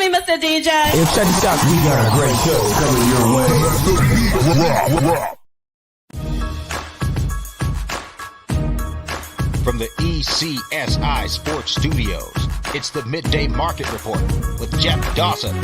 me, Mr. DJ. Hey, check this out. We got a great show coming your way. From the ECSI Sports Studios, it's the Midday Market Report with Jeff Dawson.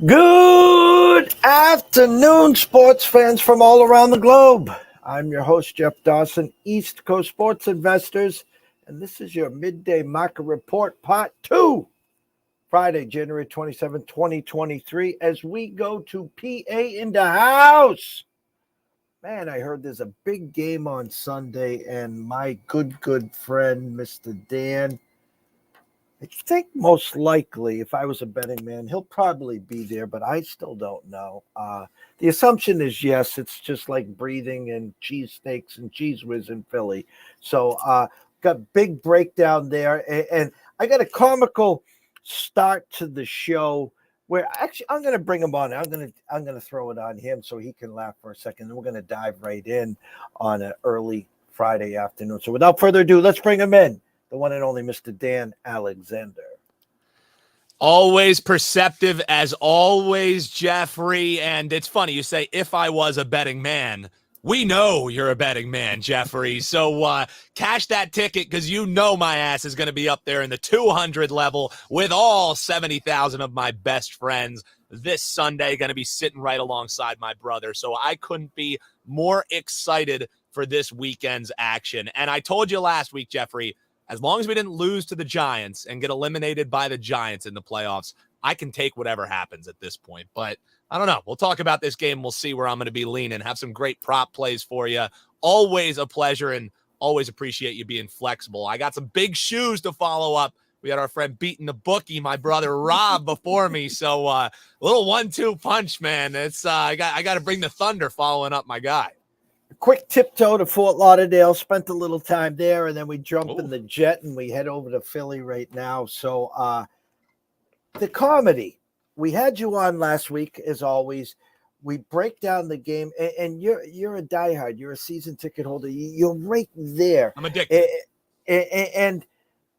Good afternoon, sports fans from all around the globe. I'm your host, Jeff Dawson, East Coast Sports Investors, and this is your Midday Market Report, Part 2, Friday, January 27, 2023, as we go to PA in the house. Man, I heard there's a big game on Sunday, and my good friend, Mr. Dan, I think most likely, if I was a betting man, he'll probably be there, but I still don't know. The assumption is yes, it's just like breathing and cheesesteaks and Cheese Whiz in Philly. So got big breakdown there, and I got a comical start to the show where actually I'm going to bring him on. I'm going to throw it on him so he can laugh for a second, and we're going to dive right in on an early Friday afternoon. So without further ado, let's bring him in. The one and only Mr. Dan Alexander. Always perceptive as always, Jeffrey. And it's funny, you say, if I was a betting man, we know you're a betting man, Jeffrey. So cash that ticket because you know my ass is going to be up there in the 200 level with all 70,000 of my best friends this Sunday, going to be sitting right alongside my brother. So I couldn't be more excited for this weekend's action. And I told you last week, Jeffrey, as long as we didn't lose to the Giants and get eliminated by the Giants in the playoffs, I can take whatever happens at this point. But I don't know. We'll talk about this game. We'll see where I'm going to be leaning. Have some great prop plays for you. Always a pleasure and always appreciate you being flexible. I got some big shoes to follow up. We had our friend beating the bookie, my brother Rob, before me. So a little 1-2 punch, man. It's I got to bring the thunder following up my guy. Quick tiptoe to Fort Lauderdale, spent a little time there, and then we jump in the jet and we head over to Philly right now. So the comedy, we had you on last week, as always. We break down the game, and you're a diehard. You're a season ticket holder. You're right there. I'm addicted. And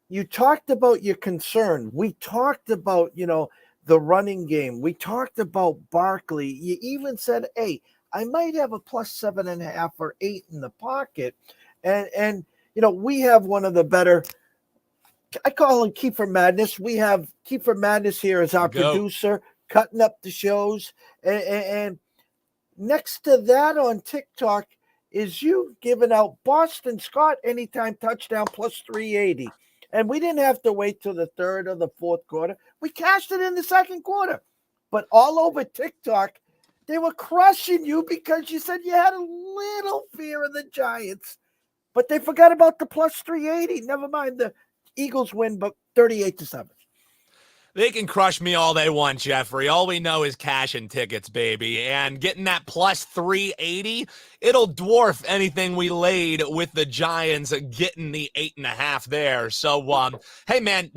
you talked about your concern. We talked about, the running game. We talked about Barkley. You even said, hey, I might have a plus 7.5 or 8 in the pocket. And we have one of the better, I call him Kiefer Madness. We have Kiefer Madness here as our producer, cutting up the shows. And next to that on TikTok is you giving out Boston Scott anytime touchdown plus 380. And we didn't have to wait till the third or the fourth quarter. We cashed it in the second quarter. But all over TikTok, they were crushing you because you said you had a little fear of the Giants, but they forgot about the plus 380. Never mind, the Eagles win, but 38-7. They can crush me all they want, Jeffrey. All we know is cashing tickets, baby. And getting that plus 380, it'll dwarf anything we laid with the Giants getting the 8.5 there. So, hey, man,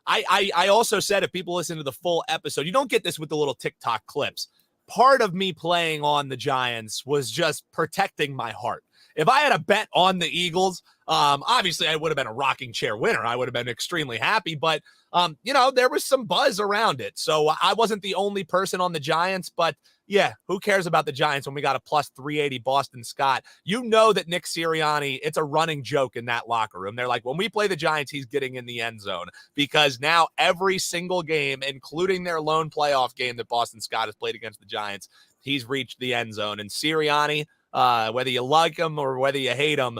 I also said if people listen to the full episode, you don't get this with the little TikTok clips. Part of me playing on the Giants was just protecting my heart. If I had a bet on the Eagles, obviously I would have been a rocking chair winner. I would have been extremely happy, but, there was some buzz around it. So I wasn't the only person on the Giants, but yeah, who cares about the Giants when we got a plus 380 Boston Scott? You know that Nick Sirianni, it's a running joke in that locker room. They're like, when we play the Giants, he's getting in the end zone because now every single game, including their lone playoff game that Boston Scott has played against the Giants, he's reached the end zone. And Sirianni, whether you like him or whether you hate him,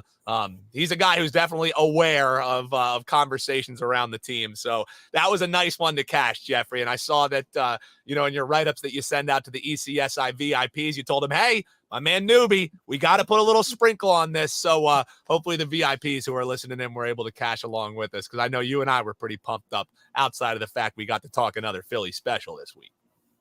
he's a guy who's definitely aware of conversations around the team. So that was a nice one to cash, Jeffrey. And I saw that, in your write-ups that you send out to the ECSI VIPs, you told him, hey, my man Newbie, we got to put a little sprinkle on this. So hopefully the VIPs who are listening in were able to cash along with us because I know you and I were pretty pumped up outside of the fact we got to talk another Philly special this week.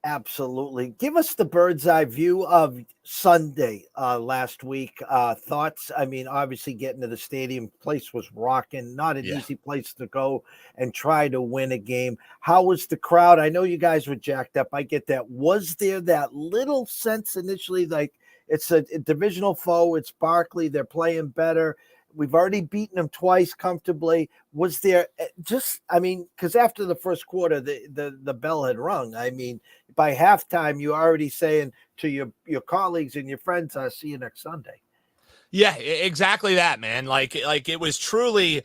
Absolutely. Give us the bird's eye view of Sunday last week. Thoughts? I mean, obviously, getting to the stadium, place was rocking. Not an Yeah. easy place to go and try to win a game. How was the crowd? I know you guys were jacked up. I get that. Was there that little sense initially, like it's a divisional foe? It's Barkley. They're playing better. We've already beaten them twice comfortably. Was there just? I mean, because after the first quarter, the bell had rung. I mean, by halftime, you're already saying to your colleagues and your friends, "I'll see you next Sunday." Yeah, exactly that, man. Like it was truly,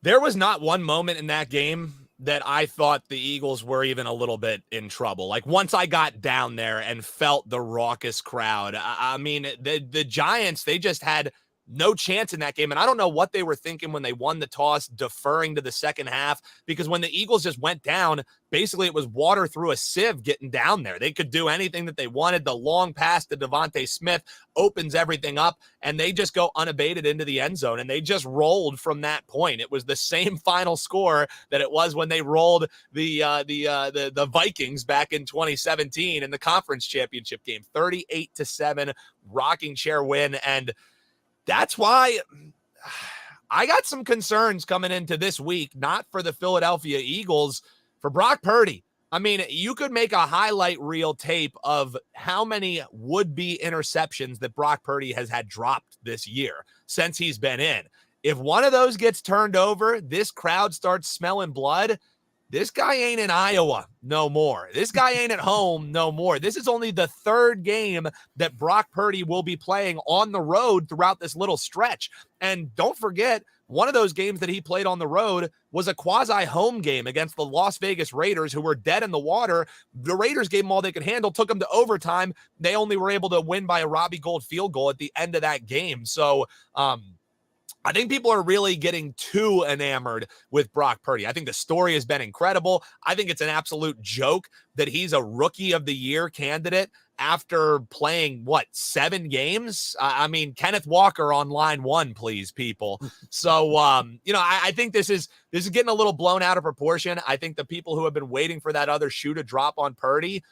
there was not one moment in that game that I thought the Eagles were even a little bit in trouble. Like once I got down there and felt the raucous crowd, I mean, the Giants, they just had no chance in that game. And I don't know what they were thinking when they won the toss, deferring to the second half, because when the Eagles just went down, basically it was water through a sieve getting down there. They could do anything that they wanted. The long pass to Devontae Smith opens everything up, and they just go unabated into the end zone, and they just rolled from that point. It was the same final score that it was when they rolled the Vikings back in 2017 in the conference championship game, 38-7, rocking chair win. And that's why I got some concerns coming into this week, not for the Philadelphia Eagles, for Brock Purdy. I mean, you could make a highlight reel tape of how many would-be interceptions that Brock Purdy has had dropped this year since he's been in. If one of those gets turned over, this crowd starts smelling blood. This guy ain't in Iowa no more. This guy ain't at home no more. This is only the third game that Brock Purdy will be playing on the road throughout this little stretch. And don't forget, one of those games that he played on the road was a quasi-home game against the Las Vegas Raiders, who were dead in the water. The Raiders gave them all they could handle, took them to overtime. They only were able to win by a Robbie Gould field goal at the end of that game. So, I think people are really getting too enamored with Brock Purdy. I think the story has been incredible. I think it's an absolute joke that he's a Rookie of the Year candidate after playing, 7 games? I mean, Kenneth Walker on line 1, please, people. So, I think this is getting a little blown out of proportion. I think the people who have been waiting for that other shoe to drop on Purdy,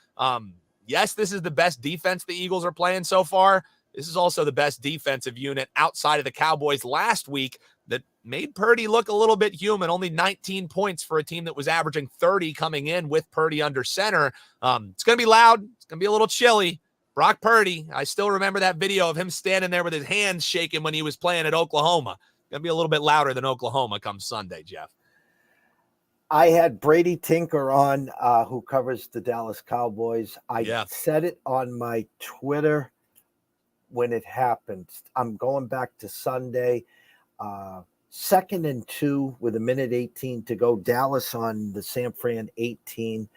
yes, this is the best defense the Eagles are playing so far. This is also the best defensive unit outside of the Cowboys last week that made Purdy look a little bit human. Only 19 points for a team that was averaging 30 coming in with Purdy under center. It's going to be loud. It's going to be a little chilly. Brock Purdy, I still remember that video of him standing there with his hands shaking when he was playing at Oklahoma. Going to be a little bit louder than Oklahoma come Sunday, Jeff. I had Brady Tinker on, who covers the Dallas Cowboys. I said it on my Twitter when it happened. I'm going back to Sunday, 2nd and 2 with 1:18 to go. Dallas on the San Fran 18.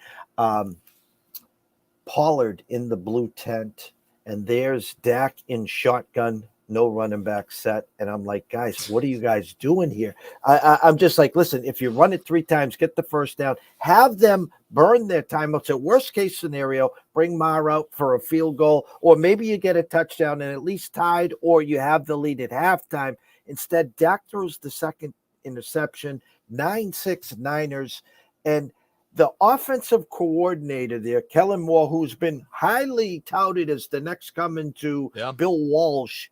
Pollard in the blue tent, and there's Dak in shotgun, no running back set. And I'm like, guys, what are you guys doing here? I'm just like, listen, if you run it 3 times, get the first down, have them burn their timeouts. At worst case scenario, bring Maher out for a field goal, or maybe you get a touchdown and at least tied, or you have the lead at halftime. Instead, Dak throws the second interception, 9-6 Niners. And the offensive coordinator there, Kellen Moore, who's been highly touted as the next coming to Bill Walsh,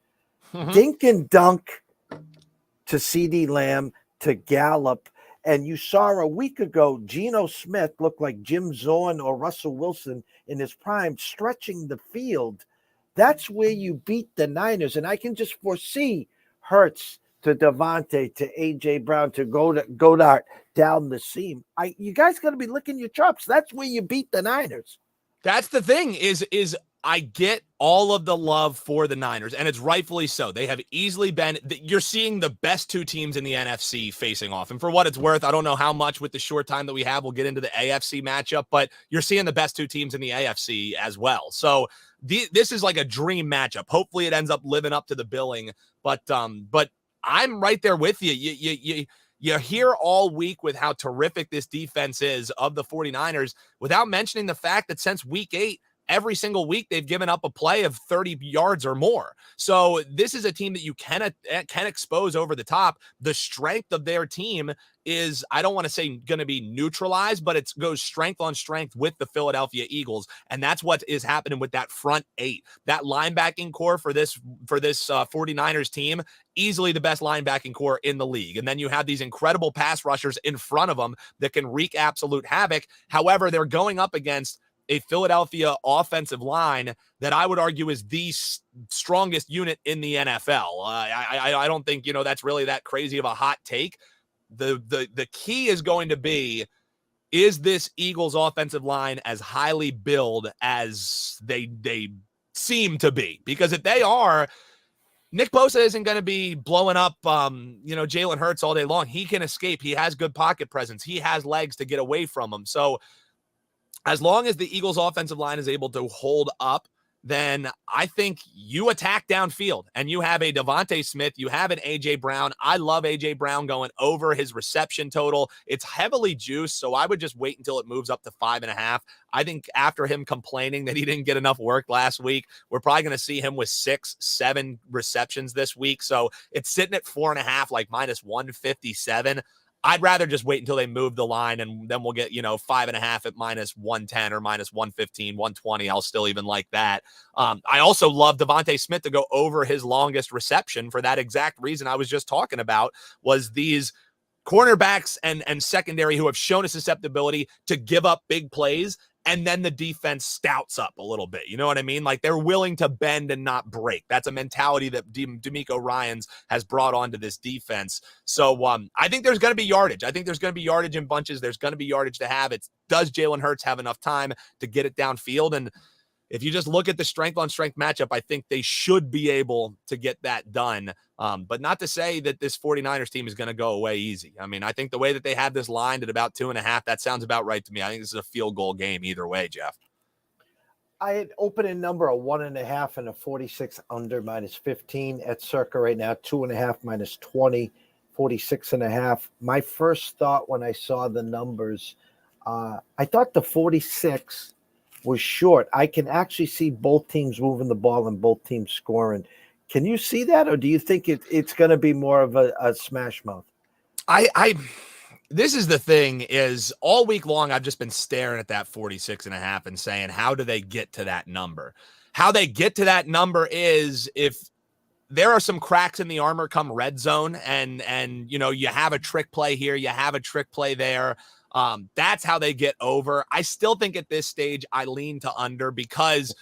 dink and dunk to CeeDee Lamb, to Gallup. And you saw a week ago, Geno Smith looked like Jim Zorn or Russell Wilson in his prime, stretching the field. That's where you beat the Niners. And I can just foresee Hurts to Devontae to A.J. Brown to Godart down the seam. You guys got to be licking your chops. That's where you beat the Niners. That's the thing is I get all of the love for the Niners, and it's rightfully so. They have easily been, you're seeing the best 2 teams in the NFC facing off. And for what it's worth, I don't know how much with the short time that we have, we'll get into the AFC matchup, but you're seeing the best 2 teams in the AFC as well. So this is like a dream matchup. Hopefully it ends up living up to the billing, but I'm right there with you. You hear all week with how terrific this defense is of the 49ers without mentioning the fact that since week 8, every single week they've given up a play of 30 yards or more. So this is a team that you can expose over the top. The strength of their team is, I don't want to say going to be neutralized, but it goes strength on strength with the Philadelphia Eagles. And that's what is happening with that front eight. That linebacking core for this 49ers team, easily the best linebacking core in the league. And then you have these incredible pass rushers in front of them that can wreak absolute havoc. However, they're going up against a Philadelphia offensive line that I would argue is the strongest unit in the NFL. I don't think, that's really that crazy of a hot take. The key is going to be, is this Eagles offensive line as highly billed as they seem to be? Because if they are, Nick Bosa isn't going to be blowing up, Jalen Hurts all day long. He can escape. He has good pocket presence. He has legs to get away from him. So as long as the Eagles offensive line is able to hold up, then I think you attack downfield and you have a Devontae Smith, you have an A.J. Brown. I love A.J. Brown going over his reception total. It's heavily juiced, so I would just wait until it moves up to 5.5. I think after him complaining that he didn't get enough work last week, we're probably going to see him with 6-7 receptions this week. So it's sitting at 4.5, like minus 157. I'd rather just wait until they move the line, and then we'll get, 5.5 at minus 110 or minus 115, 120. I'll still even like that. I also love Devontae Smith to go over his longest reception for that exact reason I was just talking about, was these cornerbacks and secondary who have shown a susceptibility to give up big plays, and then the defense stouts up a little bit. You know what I mean? Like, they're willing to bend and not break. That's a mentality that DeMeco Ryans has brought onto this defense. So I think there's going to be yardage. I think there's going to be yardage in bunches. There's going to be yardage to have. Does Jalen Hurts have enough time to get it downfield? And if you just look at the strength on strength matchup, I think they should be able to get that done. But not to say that this 49ers team is going to go away easy. I mean, I think the way that they have this lined at about 2.5, that sounds about right to me. I think this is a field goal game either way, Jeff. I had opening number of 1.5 and a 46 under minus 15 at circa right now, 2.5 minus 20, 46.5. My first thought when I saw the numbers, I thought the 46 was short. I can actually see both teams moving the ball and both teams scoring. Can you see that, or do you think it's going to be more of a smash mouth? This is the thing, is all week long I've just been staring at that 46.5 and saying, how do they get to that number? How they get to that number is if there are some cracks in the armor come red zone, and you have a trick play here, you have a trick play there. That's how they get over. I still think at this stage I lean to under, because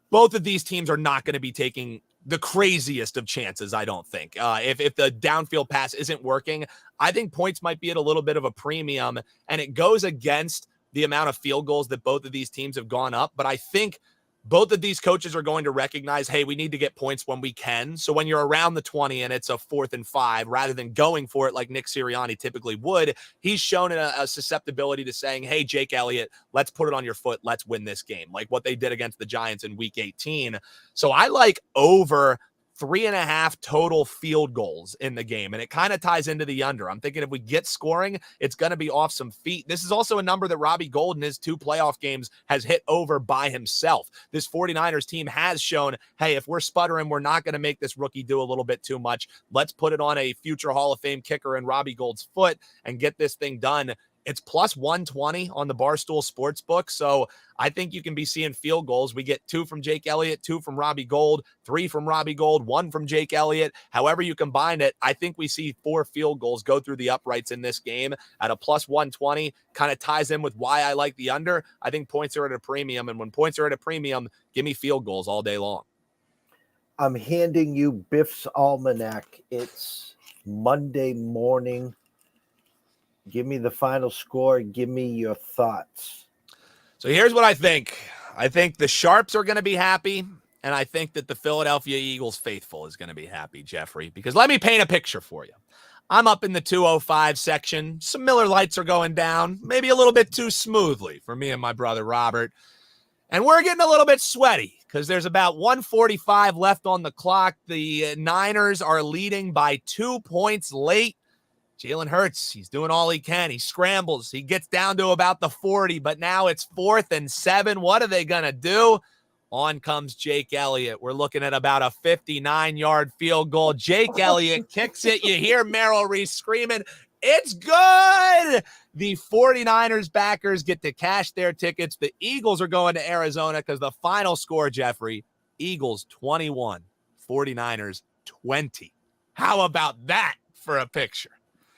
both of these teams are not going to be taking the craziest of chances, I don't think. If the downfield pass isn't working, I think points might be at a little bit of a premium, and it goes against the amount of field goals that both of these teams have gone up. But I think both of these coaches are going to recognize, hey, we need to get points when we can. So when you're around the 20 and it's a 4th and 5, rather than going for it like Nick Sirianni typically would, he's shown a susceptibility to saying, hey, Jake Elliott, let's put it on your foot. Let's win this game, like what they did against the Giants in week 18. So I like over 3.5 total field goals in the game. And it kind of ties into the under. I'm thinking if we get scoring, it's going to be off some feet. This is also a number that Robbie Gould in his 2 playoff games has hit over by himself. This 49ers team has shown, hey, if we're sputtering, we're not going to make this rookie do a little bit too much. Let's put it on a future Hall of Fame kicker in Robbie Gould's foot and get this thing done. It's plus 120 on the Barstool Sportsbook. So I think you can be seeing field goals. We get 2 from Jake Elliott, 2 from Robbie Gould, 3 from Robbie Gould, 1 from Jake Elliott. However you combine it, I think we see 4 field goals go through the uprights in this game at a plus 120. Kind of ties in with why I like the under. I think points are at a premium. And when points are at a premium, give me field goals all day long. I'm handing you Biff's Almanac. It's Monday morning. Give me the final score. Give me your thoughts. So here's what I think. I think the Sharps are going to be happy, and I think that the Philadelphia Eagles faithful is going to be happy, Jeffrey, because let me paint a picture for you. I'm up in the 205 section. Some Miller Lights are going down, maybe a little bit too smoothly for me and my brother Robert. And we're getting a little bit sweaty because there's about 1:45 left on the clock. The Niners are leading by 2 points late. Jalen Hurts, he's doing all he can. He scrambles. He gets down to about the 40, but now it's 4th and 7. What are they going to do? On comes Jake Elliott. We're looking at about a 59-yard field goal. Jake Elliott kicks it. You hear Merrill Reese screaming, "It's good!" The 49ers backers get to cash their tickets. The Eagles are going to Arizona because the final score, Jeffrey, Eagles 21, 49ers 20. How about that for a picture?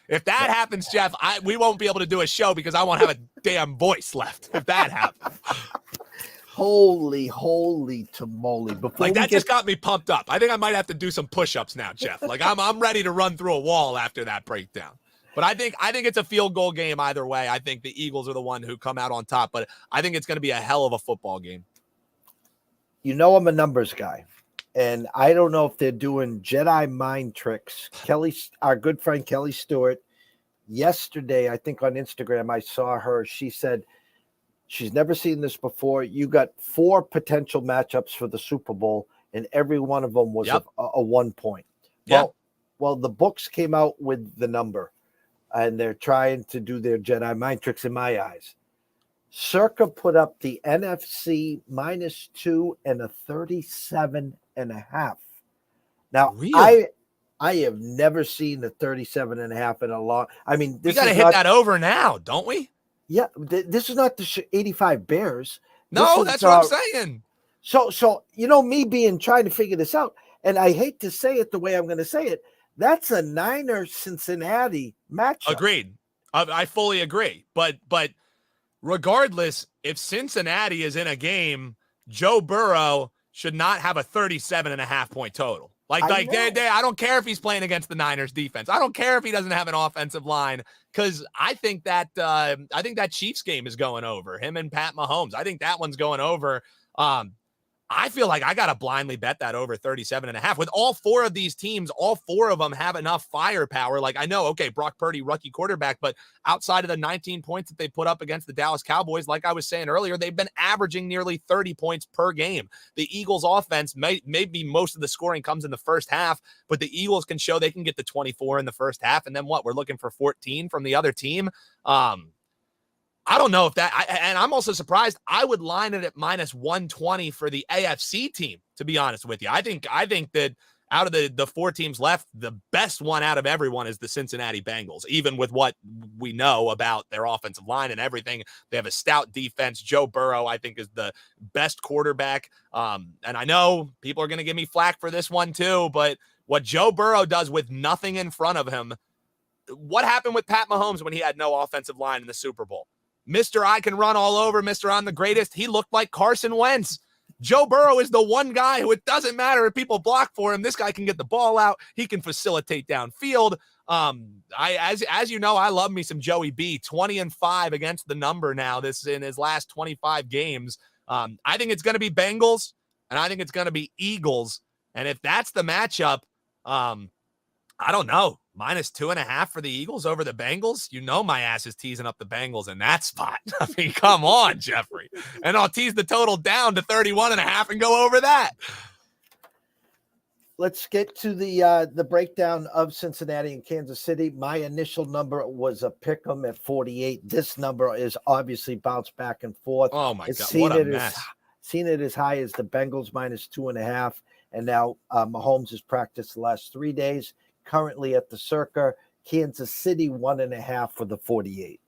If that happens, Jeff, we won't be able to do a show because I won't have a damn voice left if that happens. Holy tamale. That just got me pumped up. I think I might have to do some push-ups now, Jeff. I'm ready to run through a wall after that breakdown. But I think it's a field goal game either way. I think the Eagles are the one who come out on top, but I think it's going to be a hell of a football game. You know I'm a numbers guy, and I don't know if they're doing Jedi mind tricks. Kelly, our good friend Kelly Stewart, yesterday, I think on Instagram, I saw her. She said she's never seen this before. You got 4 potential matchups for the Super Bowl, and every one of them was a 1 point. Yep. Well, the books came out with the number, and they're trying to do their Jedi mind tricks in my eyes. Circa put up the NFC -2 and a 37.5. Now, really? I have never seen the 37.5 in a long. I mean, we got to hit that over now, don't we? Yeah, this is not the 85 Bears. No, that's what I'm saying. So me being trying to figure this out, and I hate to say it the way I'm going to say it. That's a Niners-Cincinnati matchup. Agreed. I fully agree. But regardless, if Cincinnati is in a game, Joe Burrow should not have a 37.5 point total. I don't care if he's playing against the Niners defense. I don't care if he doesn't have an offensive line, because I think that Chiefs game is going over. Him and Pat Mahomes. I think that one's going over. I feel like I got to blindly bet that over 37.5. With all 4 of these teams, all 4 of them have enough firepower. I know, okay, Brock Purdy, rookie quarterback, but outside of the 19 points that they put up against the Dallas Cowboys, like I was saying earlier, they've been averaging nearly 30 points per game. The Eagles offense, maybe most of the scoring comes in the first half, but the Eagles can show they can get to 24 in the first half. And then what? We're looking for 14 from the other team. I don't know if and I'm also surprised. I would line it at -120 for the AFC team, to be honest with you. I think that out of the 4 teams left, the best one out of everyone is the Cincinnati Bengals, even with what we know about their offensive line and everything. They have a stout defense. Joe Burrow, I think, is the best quarterback. And I know people are going to give me flack for this one too, but what Joe Burrow does with nothing in front of him, what happened with Pat Mahomes when he had no offensive line in the Super Bowl? Mr. I can run all over, Mr. I'm the greatest. He looked like Carson Wentz. Joe Burrow is the one guy who it doesn't matter if people block for him. This guy can get the ball out. He can facilitate downfield. As you know, I love me some Joey B. 20-5 against the number now. This is in his last 25 games. I think it's going to be Bengals, and I think it's going to be Eagles. And if that's the matchup, I don't know. -2.5 for the Eagles over the Bengals. You know my ass is teasing up the Bengals in that spot. I mean, come on, Jeffrey. And I'll tease the total down to 31.5 and go over that. Let's get to the breakdown of Cincinnati and Kansas City. My initial number was a pick 'em at 48. This number is obviously bounced back and forth. Oh my God, what a mess. Seen it as high as the Bengals -2.5, and now Mahomes has practiced the last 3 days. Currently at the Circa, Kansas City 1.5 for the 48.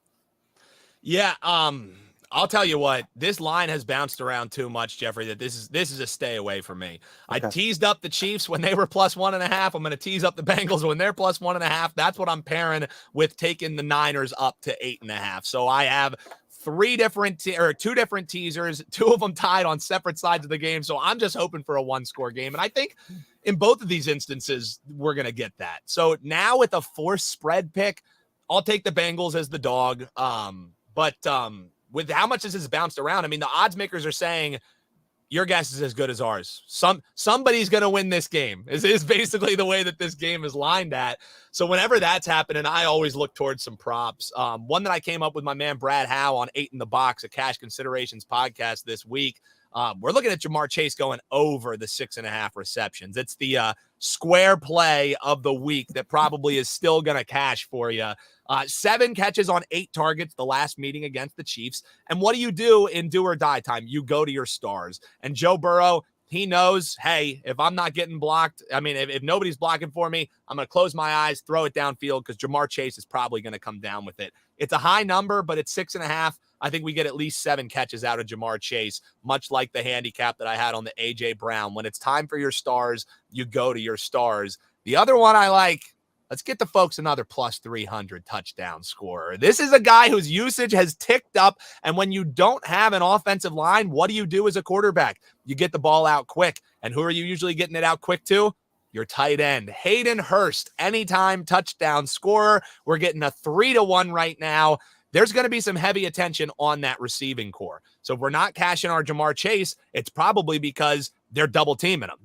Yeah, I'll tell you what, this line has bounced around too much, Jeffrey, that this is a stay away for me. Okay. I teased up the Chiefs when they were +1.5. I'm going to tease up the Bengals when they're +1.5. That's what I'm pairing with taking the Niners up to 8.5. So I have two different teasers, 2 of them tied on separate sides of the game. So I'm just hoping for a 1-score game. And I think in both of these instances, we're going to get that. So now with a forced spread pick, I'll take the Bengals as the dog. But with how much this has bounced around, I mean, the odds makers are saying your guess is as good as ours. Somebody's going to win this game is basically the way that this game is lined at. So whenever that's happening, I always look towards some props. One that I came up with my man Brad Howe on 8 in the Box, a Cash Considerations podcast this week. We're looking at Jamar Chase going over the 6.5 receptions. It's the square play of the week that probably is still going to cash for you. 7 catches on 8 targets the last meeting against the Chiefs. And what do you do in do or die time? You go to your stars. And Joe Burrow, he knows, hey, if I'm not getting blocked, if nobody's blocking for me, I'm going to close my eyes, throw it downfield because Jamar Chase is probably going to come down with it. It's a high number, but it's 6.5. I think we get at least 7 catches out of Jamar Chase, much like the handicap that I had on the A.J. Brown. When it's time for your stars, you go to your stars. The other one I like, let's get the folks another plus 300 touchdown scorer. This is a guy whose usage has ticked up, and when you don't have an offensive line, what do you do as a quarterback? You get the ball out quick, and who are you usually getting it out quick to? Your tight end, Hayden Hurst, anytime touchdown scorer. We're getting a 3-1 right now. There's going to be some heavy attention on that receiving core. So if we're not cashing our Jamar Chase, it's probably because they're double teaming him.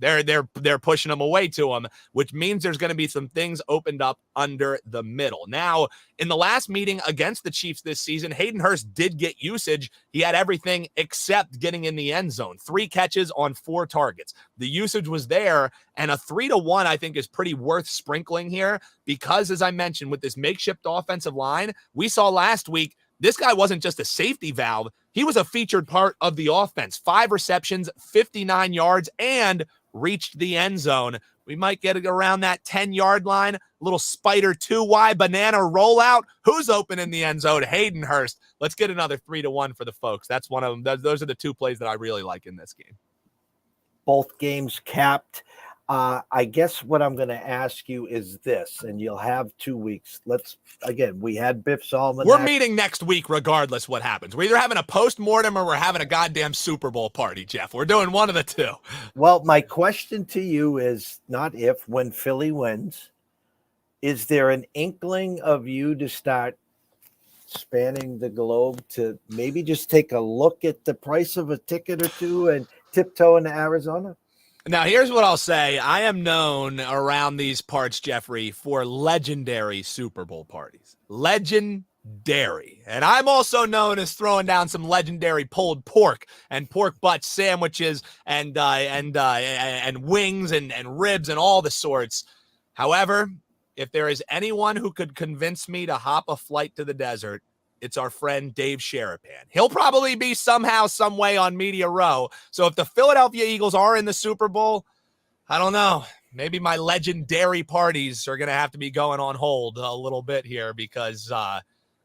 They're pushing him away to him, which means there's going to be some things opened up under the middle. Now, in the last meeting against the Chiefs this season, Hayden Hurst did get usage. He had everything except getting in the end zone. 3 catches on 4 targets. The usage was there, and a 3-1 I think is pretty worth sprinkling here because, as I mentioned, with this makeshift offensive line, we saw last week, this guy wasn't just a safety valve. He was a featured part of the offense. 5 receptions, 59 yards, and reached the end zone. We might get it around that 10-yard line. Little spider 2Y banana rollout. Who's open in the end zone? Hayden Hurst. Let's get another 3-1 for the folks. That's one of them. Those are the 2 plays that I really like in this game. Both games capped. I guess what I'm going to ask you is this, and you'll have 2 weeks. We had Biff's Almanac. We're meeting next week regardless what happens. We're either having a post-mortem or we're having a goddamn Super Bowl party, Jeff. We're doing one of the 2. Well, my question to you is not if, when Philly wins, is there an inkling of you to start spanning the globe to maybe just take a look at the price of a ticket or 2 and tiptoe into Arizona? Now, here's what I'll say. I am known around these parts, Jeffrey, for legendary Super Bowl parties. Legendary. And I'm also known as throwing down some legendary pulled pork and pork butt sandwiches and wings and ribs and all the sorts. However, if there is anyone who could convince me to hop a flight to the desert, it's our friend Dave Sharapan. He'll probably be somehow, some way on Media Row. So if the Philadelphia Eagles are in the Super Bowl, I don't know. Maybe my legendary parties are going to have to be going on hold a little bit here because I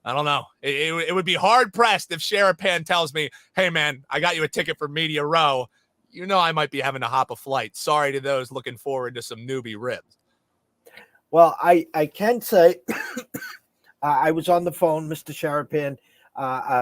don't know. It would be hard-pressed if Sharapan tells me, hey, man, I got you a ticket for Media Row. You know I might be having to hop a flight. Sorry to those looking forward to some newbie ribs. Well, I can say I was on the phone. Mr. Sharapan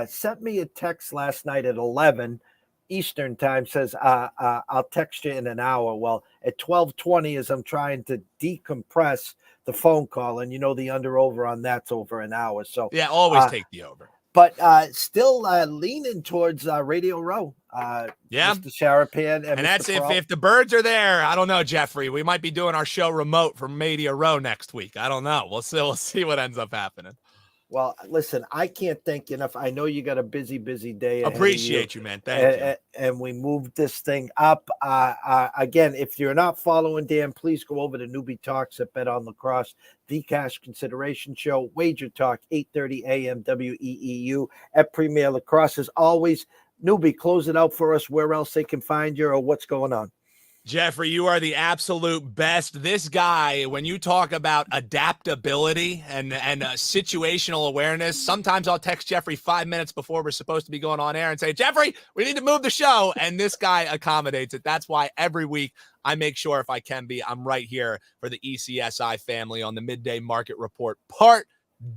sent me a text last night at 11 Eastern time, says, I'll text you in an hour. Well, at 12:20, as I'm trying to decompress the phone call, and the under-over on that's over an hour. So yeah, always take the over. But still leaning towards Radio Row. Yeah. Mr. Sharapan. And that's if the birds are there. I don't know, Jeffrey. We might be doing our show remote from Media Row next week. I don't know. We'll see what ends up happening. Well, listen, I can't thank you enough. I know you got a busy day. Appreciate you, man. Thank you. And we moved this thing up. Again, if you're not following Dan, please go over to Newbie Talks at Bet on Lacrosse, the Cash Consideration Show, Wager Talk, 8:30 a.m. WEEU at Premier Lacrosse. As always, Newbie, close it out for us where else they can find you or what's going on. Jeffrey, you are the absolute best. This guy, when you talk about adaptability and situational awareness, sometimes I'll text Jeffrey 5 minutes before we're supposed to be going on air and say, Jeffrey, we need to move the show. And this guy accommodates it. That's why every week I make sure if I can be, I'm right here for the ECSI family on the Midday Market Report Part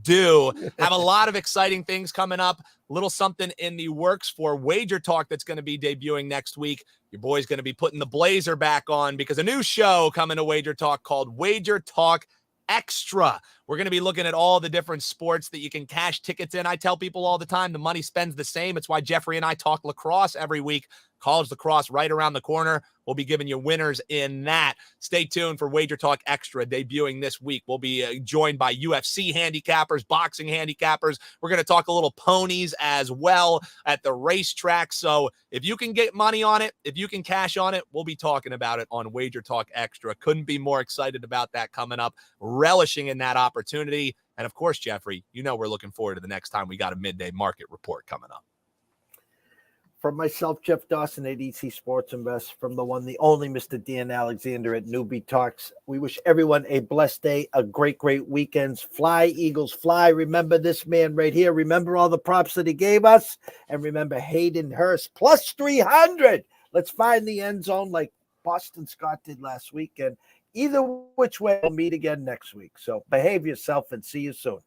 do have a lot of exciting things coming up. A little something in the works for Wager Talk that's going to be debuting next week. Your boy's going to be putting the blazer back on because a new show coming to Wager Talk called Wager Talk Extra. We're going to be looking at all the different sports that you can cash tickets in. I tell people all the time, the money spends the same. It's why Jeffrey and I talk lacrosse every week. College lacrosse right around the corner. We'll be giving you winners in that. Stay tuned for Wager Talk Extra debuting this week. We'll be joined by UFC handicappers, boxing handicappers. We're going to talk a little ponies as well at the racetrack. So if you can get money on it, if you can cash on it, we'll be talking about it on Wager Talk Extra. Couldn't be more excited about that coming up, relishing in that opportunity. And of course, Jeffrey, you know we're looking forward to the next time we got a midday market report coming up. From myself, Jeff Dawson at EC Sports Invest, from the one, the only Mr. Dan Alexander at Newbie Talks, we wish everyone a blessed day, a great, great weekend. Fly, Eagles, fly. Remember this man right here. Remember all the props that he gave us. And remember Hayden Hurst, plus 300. Let's find the end zone like Boston Scott did last week. And either which way, we'll meet again next week. So behave yourself and see you soon.